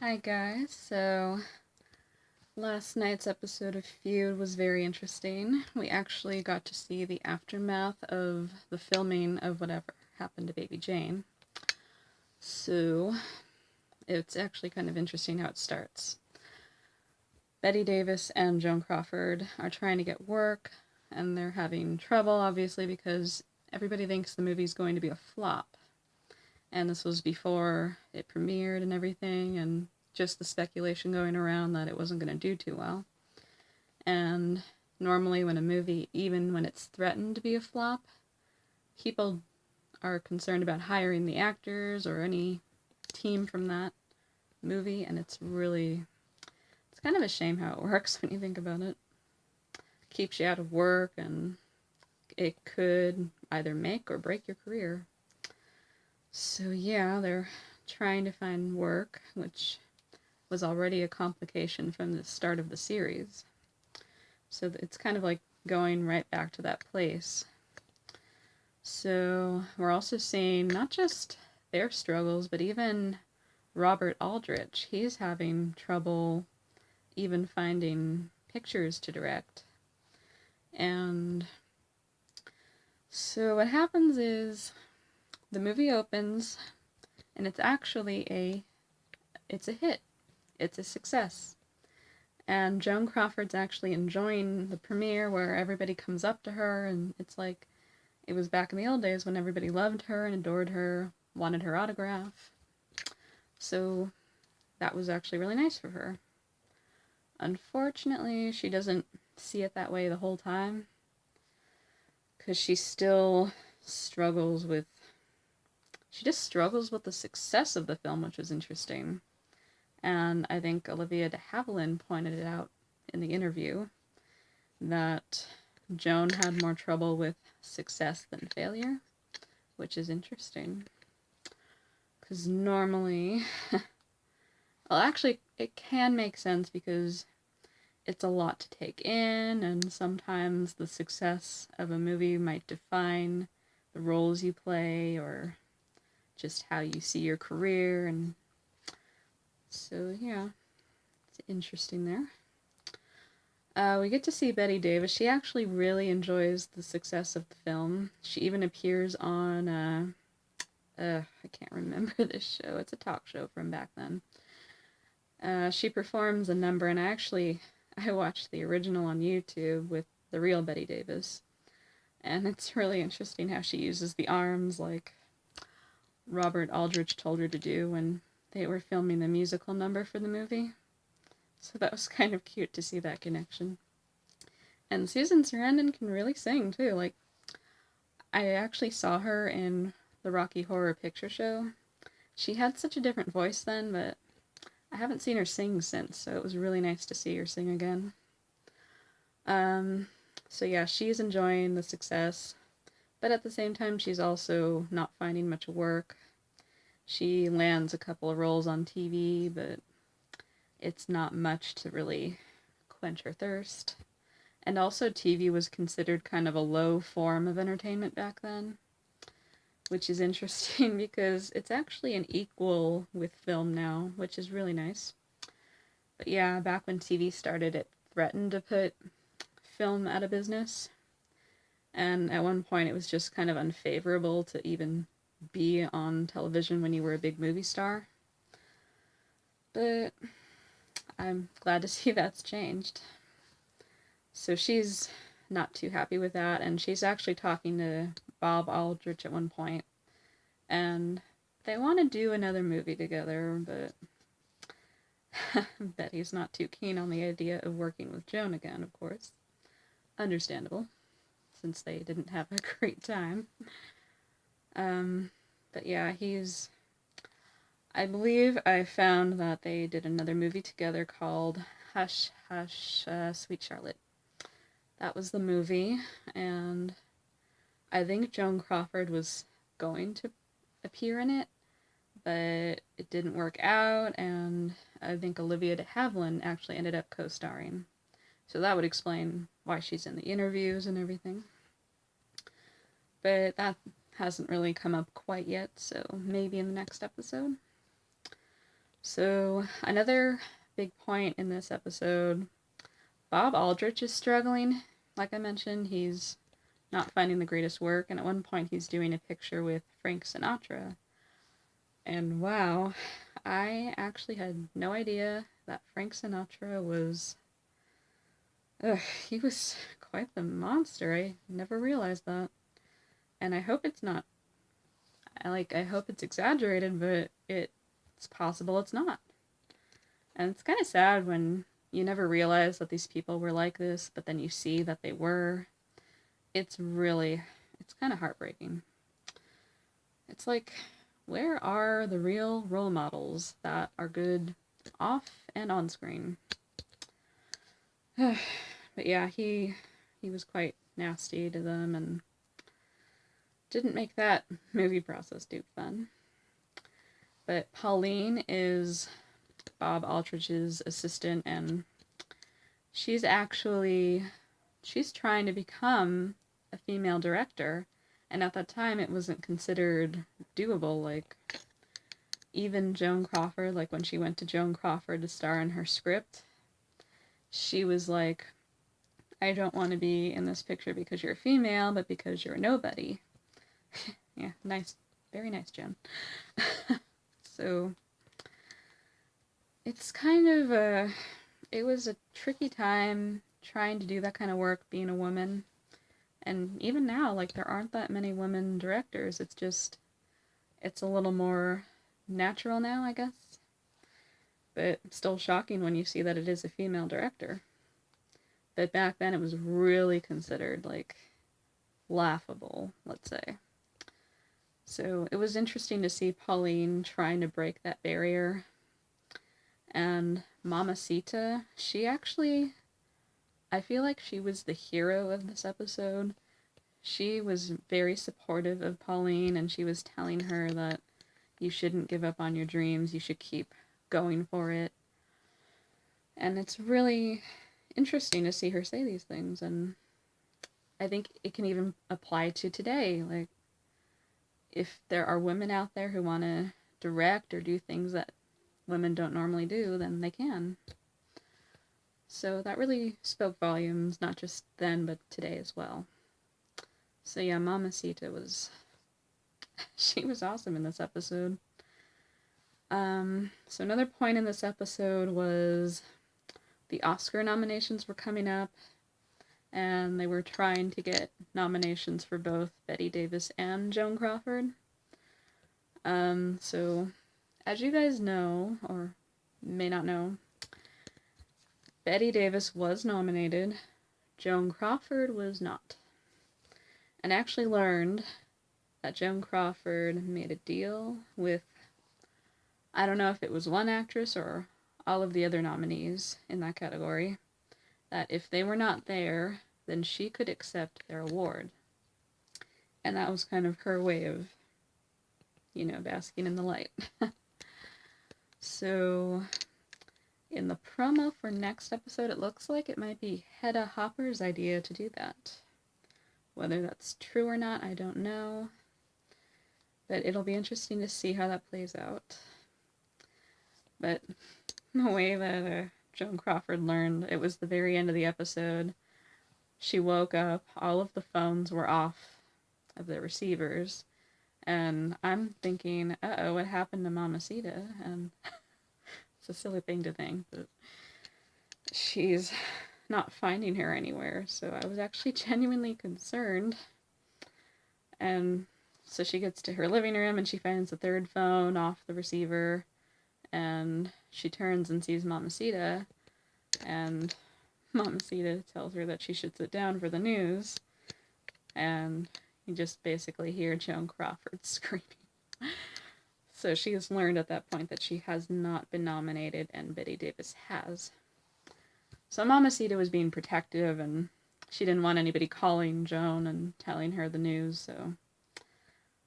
Hi guys, so last night's episode of Feud was very interesting. We actually got to see the aftermath of the filming of whatever happened to Baby Jane. So it's actually kind of interesting how it starts. Bette Davis and Joan Crawford are trying to get work, and they're having trouble, obviously, because everybody thinks the movie's going to be a flop. And this was before it premiered and everything, and just the speculation going around that it wasn't going to do too well. And normally when a movie, even when it's threatened to be a flop, people are concerned about hiring the actors or any team from that movie, and it's kind of a shame how it works when you think about it. Keeps you out of work, and it could either make or break your career. So yeah, they're trying to find work, which was already a complication from the start of the series. So it's kind of like going right back to that place. So we're also seeing not just their struggles, but even Robert Aldrich. He's having trouble even finding pictures to direct. And so what happens is the movie opens and it's actually a hit. It's a success. And Joan Crawford's actually enjoying the premiere where everybody comes up to her, and it's like it was back in the old days when everybody loved her and adored her, wanted her autograph. So that was actually really nice for her. Unfortunately, she doesn't see it that way the whole time, because she struggles with the success of the film, which was interesting. And I think Olivia de Havilland pointed it out in the interview that Joan had more trouble with success than failure, which is interesting. Because normally, well, actually, it can make sense because it's a lot to take in, and sometimes the success of a movie might define the roles you play or just how you see your career. And so, yeah, it's interesting there. We get to see Bette Davis. She actually really enjoys the success of the film. She even appears on, I can't remember this show. It's a talk show from back then. She performs a number, and I watched the original on YouTube with the real Bette Davis. And it's really interesting how she uses the arms like Robert Aldrich told her to do when they were filming the musical number for the movie. So that was kind of cute to see that connection. And Susan Sarandon can really sing, too. Like, I actually saw her in the Rocky Horror Picture Show. She had such a different voice then, but I haven't seen her sing since, so it was really nice to see her sing again. So yeah, she's enjoying the success, but at the same time, she's also not finding much work. She lands a couple of roles on TV, but it's not much to really quench her thirst. And also, TV was considered kind of a low form of entertainment back then, which is interesting because it's actually an equal with film now, which is really nice. But yeah, back when TV started, it threatened to put film out of business. And at one point, it was just kind of unfavorable to even be on television when you were a big movie star. But I'm glad to see that's changed. So she's not too happy with that, and she's actually talking to Bob Aldrich at one point, and they want to do another movie together, but Betty's not too keen on the idea of working with Joan again, of course. Understandable, since they didn't have a great time. But yeah, I believe I found that they did another movie together called Hush, Hush, Sweet Charlotte. That was the movie, and I think Joan Crawford was going to appear in it, but it didn't work out, and I think Olivia de Havilland actually ended up co-starring. So that would explain why she's in the interviews and everything. But that hasn't really come up quite yet, so maybe in the next episode. So, another big point in this episode, Bob Aldrich is struggling. Like I mentioned, he's not finding the greatest work, and at one point he's doing a picture with Frank Sinatra. And wow, I actually had no idea that Frank Sinatra was... he was quite the monster. I never realized that. And I hope it's not... I hope it's exaggerated, but it's possible it's not. And it's kind of sad when you never realize that these people were like this, but then you see that they were. It's kind of heartbreaking. It's like, where are the real role models that are good off and on screen? But yeah, he was quite nasty to them and didn't make that movie process too fun. But Pauline is Bob Aldrich's assistant, and she's trying to become a female director, and at that time it wasn't considered doable. Like, even Joan Crawford, like when she went to Joan Crawford to star in her script, she was like, I don't want to be in this picture because you're a female, but because you're a nobody. Yeah, nice, very nice, Joan. So it's kind of it was a tricky time trying to do that kind of work being a woman. And even now, like, there aren't that many women directors. It's a little more natural now, I guess. But still shocking when you see that it is a female director. But back then it was really considered, like, laughable, let's say. So it was interesting to see Pauline trying to break that barrier. And Mamacita, I feel like she was the hero of this episode. She was very supportive of Pauline, and she was telling her that you shouldn't give up on your dreams, you should keep going for it. And it's really interesting to see her say these things, and I think it can even apply to today. Like, if there are women out there who want to direct or do things that women don't normally do, then they can. So that really spoke volumes, not just then, but today as well. So yeah, Mamacita she was awesome in this episode. So another point in this episode was the Oscar nominations were coming up, and they were trying to get nominations for both Bette Davis and Joan Crawford. So as you guys know, or may not know, Bette Davis was nominated, Joan Crawford was not. And I actually learned that Joan Crawford made a deal with, I don't know if it was one actress or all of the other nominees in that category, that if they were not there, then she could accept their award. And that was kind of her way of, basking in the light. So in the promo for next episode, it looks like it might be Hedda Hopper's idea to do that. Whether that's true or not, I don't know. But it'll be interesting to see how that plays out. But the way that Joan Crawford learned, it was the very end of the episode. She woke up, all of the phones were off of the receivers, and I'm thinking, uh-oh, what happened to Mamacita? And it's a silly thing to think, but she's not finding her anywhere, so I was actually genuinely concerned. And so she gets to her living room, and she finds the third phone off the receiver, and she turns and sees Mamacita, and Mamacita tells her that she should sit down for the news, and you just basically hear Joan Crawford screaming. So she has learned at that point that she has not been nominated, and Bette Davis has. So Mamacita was being protective, and she didn't want anybody calling Joan and telling her the news, so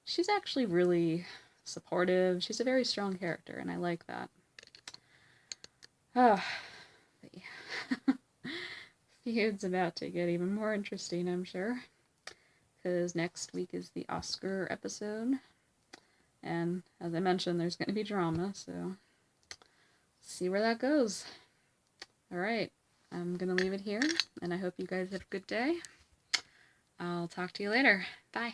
she's actually really supportive. She's a very strong character, and I like that. But yeah. Feud's about to get even more interesting, I'm sure, because next week is the Oscar episode, and as I mentioned, there's going to be drama, so see where that goes. All right, I'm going to leave it here, and I hope you guys have a good day. I'll talk to you later. Bye.